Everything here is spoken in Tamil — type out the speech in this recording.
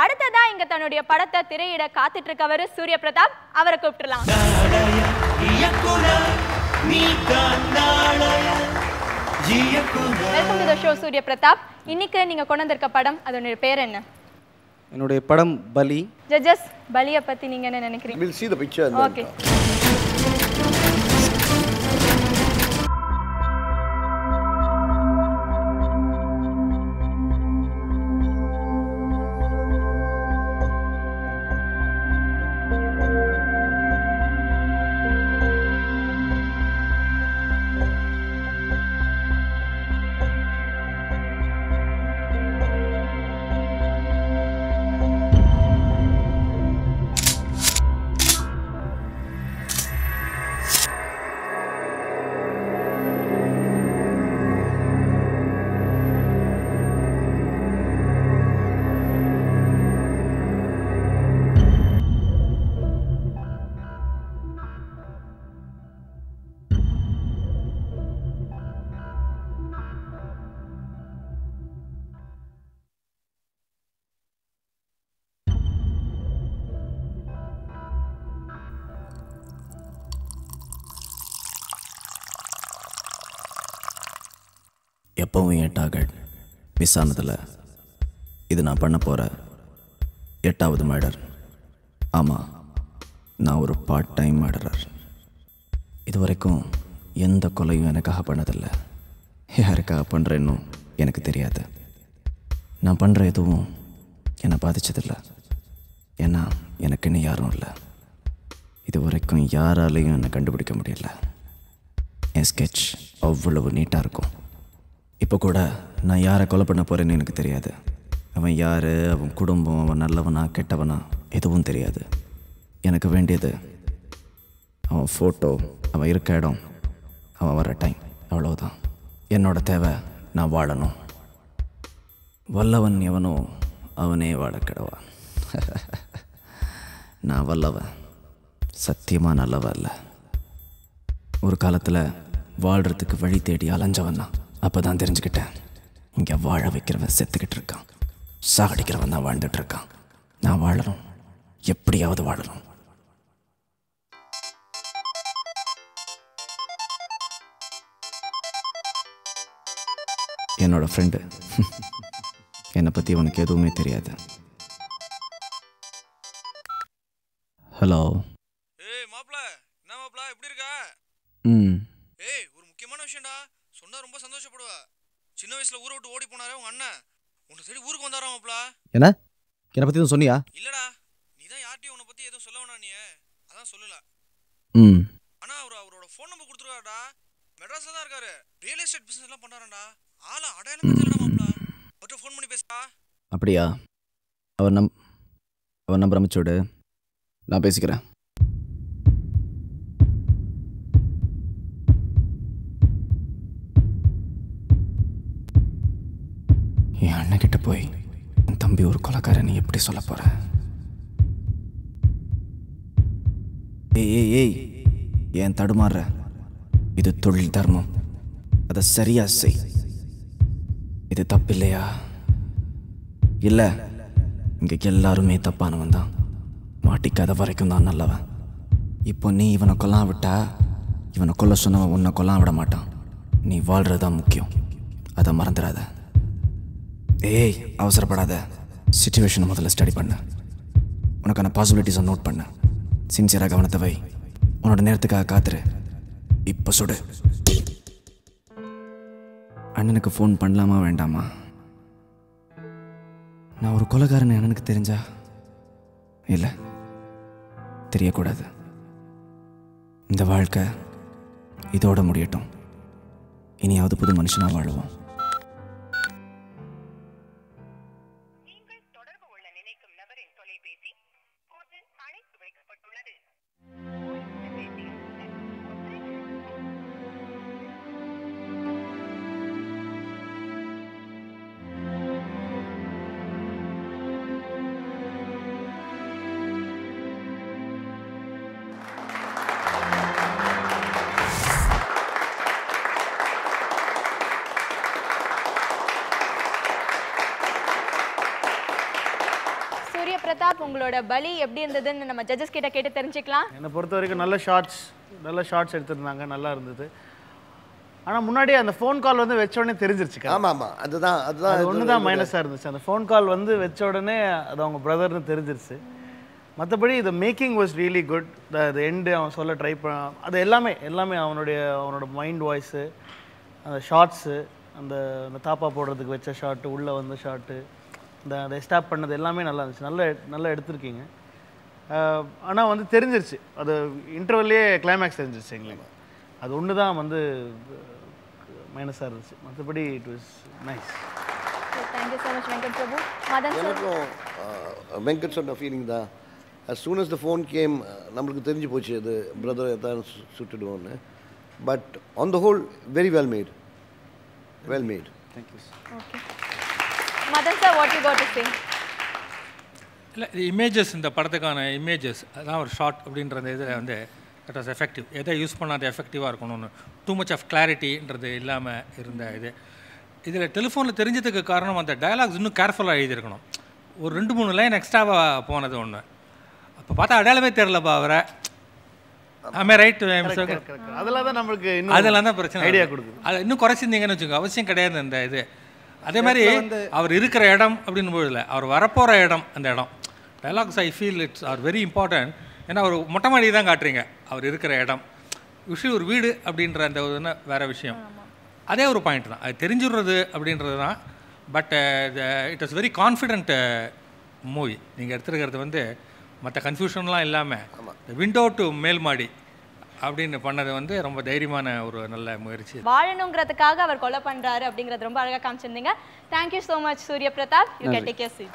அடுத்ததா இங்க தன்னுடைய படத்தை திரையிட காத்துட்டு இருக்கவர் சூரிய பிரதாப். அவரை கூப்பிட்டுலாம். வெல்கம் டு தி ஷோ சூரிய பிரதாப். இன்னைக்கு நீங்க கொண்டு வந்திருக்க படம், அதோட பேர் என்ன? என்னுடைய படம் பலி. ஜட்ஜஸ், பலியை பத்தி நீங்க என்ன நினைக்கிறீங்க? We'll see the picture. Okay. எப்பவும் என் டார்கெட் மிஸ் ஆனதில்லை. இது நான் பண்ண போகிற 8வது மர்டர். ஆமாம், நான் ஒரு பார்ட் டைம் மர்டரர். இது வரைக்கும் எந்த கொலையும் எனக்காக பண்ணதில்லை. யாருக்காக பண்ணுறேன்னு எனக்கு தெரியாது. நான் பண்ணுற எதுவும் என்னை பாதித்ததில்லை. ஏன்னா எனக்குன்னு யாரும் இல்லை. இது வரைக்கும் யாராலையும் என்னை கண்டுபிடிக்க முடியல. என் ஸ்கெட்ச் அவ்வளவு நீட்டாக இருக்கும். இப்போ கூட நான் யாரை கொலை பண்ண போகிறேன்னு எனக்கு தெரியாது. அவன் யார், அவன் குடும்பம், அவன் நல்லவனா கெட்டவனா எதுவும் தெரியாது. எனக்கு வேண்டியது அவன் ஃபோட்டோ, அவன் இருக்க இடம், அவன் வர டைம், அவ்வளவுதான். என்னோட தேவை நான் வாழணும். வல்லவன் எவனோ அவனே வாழ கிடவான். நான் வல்லவன், சத்தியமாக நல்லவன் இல்லை. ஒரு காலத்தில் வாழ்கிறதுக்கு வழி தேடி அலைஞ்சவன் தான். அப்போ தான் தெரிஞ்சுக்கிட்டேன், இங்கே வாழ வைக்கிறவன் செத்துக்கிட்டு இருக்கான், சாகடிக்கிறவன் தான் வாழ்ந்துட்டு இருக்கான். நான் வாழணும், எப்படியாவது வாழணும். என்னோட ஃப்ரெண்டு, என்னை பற்றி உனக்கு எதுவுமே தெரியாது. ஹலோ. ஏய் மாப்ள, என்ன மாப்ள எப்படி இருக்க? ஏய், ஒரு முக்கியமான விஷயம்டா, சொன்னா ரொம்ப சந்தோஷப்படுவ. சின்ன வயசுல ஊரை விட்டு ஓடி போனாரே உங்க அண்ணன், உன்னை தேடி ஊருக்கு வந்தாரா மாப்ள? என்ன? என்னை பற்றி எதுவும் சொன்னியா? இல்லடா, நீதான் யார்ட்டையும் உன்னை பத்தி எதுவும் சொல்ல வேணா, நீ அதான் சொல்லல. ஆனா அவரோட ஃபோன் நம்பர் கொடுத்துருவாருடா. மெட்ராஸ்ல தான் இருக்காரு, ரியல் எஸ்டேட் பிசினஸ் எல்லாம் பண்றாருடா. ஆளா அடையாளம் தெரியலடா மாப்ள. அவர்கிட்ட ஃபோன் பண்ணி பேசுடா. அப்படியா? அவர் நம்பர் அமைச்சு விடு, நான் பேசிக்கிறேன். என் அண்ணன் கிட்ட போய் என் தம்பி ஒரு கொலைக்காரன் எப்படி சொல்ல போற? ஏய், ஏன் தடுமாறுற? இது தொழில் தர்மம், அதை சரியா செய். இது தப்பு இல்லையா? இல்ல, இங்க எல்லாருமே தப்பானவன் தான். மாட்டிக்காத வரைக்கும் தான் நல்லவன். இப்போ நீ இவனை கொல்லாம் விட்டா, இவனை கொல்ல சொன்னவன் உன்னை கொல்லாம் விட மாட்டான். நீ வாழ்றதுதான் முக்கியம், அதை மறந்துடாத. ஏய், அவசரப்படாத. சிச்சுவேஷனை முதல்ல ஸ்டடி பண்ண, உனக்கான பாசிபிலிட்டிஸை நோட் பண்ண, சின்சியராக கவனத்தை வை, உன்னோட நேரத்துக்காக காத்துரு. இப்போ சுடு. அண்ணனுக்கு ஃபோன் பண்ணலாமா வேண்டாமா? நான் ஒரு கொலைகாரன் அண்ணனுக்கு தெரிஞ்சா? இல்லை, தெரியக்கூடாது. இந்த வாழ்க்கை இதோட முடியட்டும். இனியாவது புது மனுஷனாக வாழுவோம். பிரதாப் உங்களோட பலி எப்படி இருந்ததுன்னு நம்ம ஜட்ஜஸ் கிட்ட கேட்டு தெரிஞ்சுக்கலாம். என்னை பொறுத்த வரைக்கும் நல்ல ஷார்ட்ஸ் எடுத்திருந்தாங்க, நல்லா இருந்தது. ஆனால் முன்னாடியே அந்த ஃபோன் கால் வந்து வச்ச உடனே தெரிஞ்சிருச்சு. ஆமாம், அதுதான் அது ஒன்று தான் மைனஸாக இருந்துச்சு. அந்த ஃபோன் கால் வந்து வச்ச உடனே அது அவங்க பிரதர்னு தெரிஞ்சிருச்சு. மற்றபடி இந்த மேக்கிங் வாஸ் ரியலி குட். அது எண்டு அவன் சொல்ல ட்ரை பண்ண அது எல்லாமே அவனோட மைண்ட் வாய்ஸு, அந்த ஷார்ட்ஸு, அந்த தாப்பா போடுறதுக்கு வச்ச ஷார்ட்டு, உள்ளே வந்த ஷார்ட்டு, அந்த எஸ்டாப் பண்ணது எல்லாமே நல்லா இருந்துச்சு. நல்லா எடுத்திருக்கீங்க. ஆனால் வந்து தெரிஞ்சிருச்சு, அது இன்டர்வல்லே கிளைமேக்ஸ் தெரிஞ்சிருச்சு எங்களுக்கு. அது ஒன்று தான் வந்து மைனஸாக இருந்துச்சு. மற்றபடி it was nice. Thank you so much Venkat Prabhu. Madhan sir. எனக்கும் வெங்கட் சொன்ன ஃபீலிங் தான். as soon as the phone came நம்மளுக்கு தெரிஞ்சு போச்சு அது பிரதரை தான் சுட்டுடுவோன்னு. But on the whole very well made. Thank you. Okay Madan sir, what you got to say? இல்லை, இமேஜஸ், இந்த படத்துக்கான இமேஜஸ் அதான் ஒரு ஷார்ட் அப்படின்றது இதில் வந்து தட் வாஸ் எஃபெக்டிவ். எதை யூஸ் பண்ணால் அது எஃபெக்டிவாக இருக்கணும்னு, டூ மச் ஆஃப் கிளாரிட்டின்றது இல்லாமல் இருந்த இதில் டெலிஃபோனில் தெரிஞ்சதுக்கு காரணம் அந்த டயலாக்ஸ் இன்னும் கேர்ஃபுல்லாக எழுதியிருக்கணும். ஒரு 2-3 லைன் எக்ஸ்ட்ராவாக போனது ஒன்று. அப்போ பார்த்தா அடையாளமே தெரிலப்பா அவரை. ரைட். அதெல்லாம் தான் நம்மளுக்கு அதெல்லாம் தான் பிரச்சனை, ஐடியா கொடுக்குது. அதை இன்னும் குறைச்சிருந்தீங்கன்னு வச்சுக்கோங்க, அவசியம் கிடையாது இந்த இது. அதே மாதிரி அவர் இருக்கிற இடம் அப்படின்னு போதில்லை, அவர் வரப்போகிற இடம், அந்த இடம் dialogues I feel it's are very important. ஏன்னா ஒரு மொட்டை மாடி தான் காட்டுறீங்க, அவர் இருக்கிற இடம் விஷயம் ஒரு வீடு அப்படின்ற அந்த ஒரு வேறு விஷயம். அதே ஒரு பாயிண்ட் தான், அது தெரிஞ்சுடுறது அப்படின்றது தான். But it was very confident movie. நீங்கள் எடுத்துருக்கிறது வந்து மற்ற கன்ஃபியூஷன்லாம் இல்லாமல் விண்டோ டு மேல் மாடி அப்படின்னு பண்ணது வந்து ரொம்ப தைரியமான ஒரு நல்ல முயற்சி. வாழணுங்கிறதுக்காக அவர் கொலை பண்ணுறாரு அப்படிங்கிறது ரொம்ப அழகாக காமிச்சிருந்தீங்க. Thank you so much Surya Pratap. You can take your seat.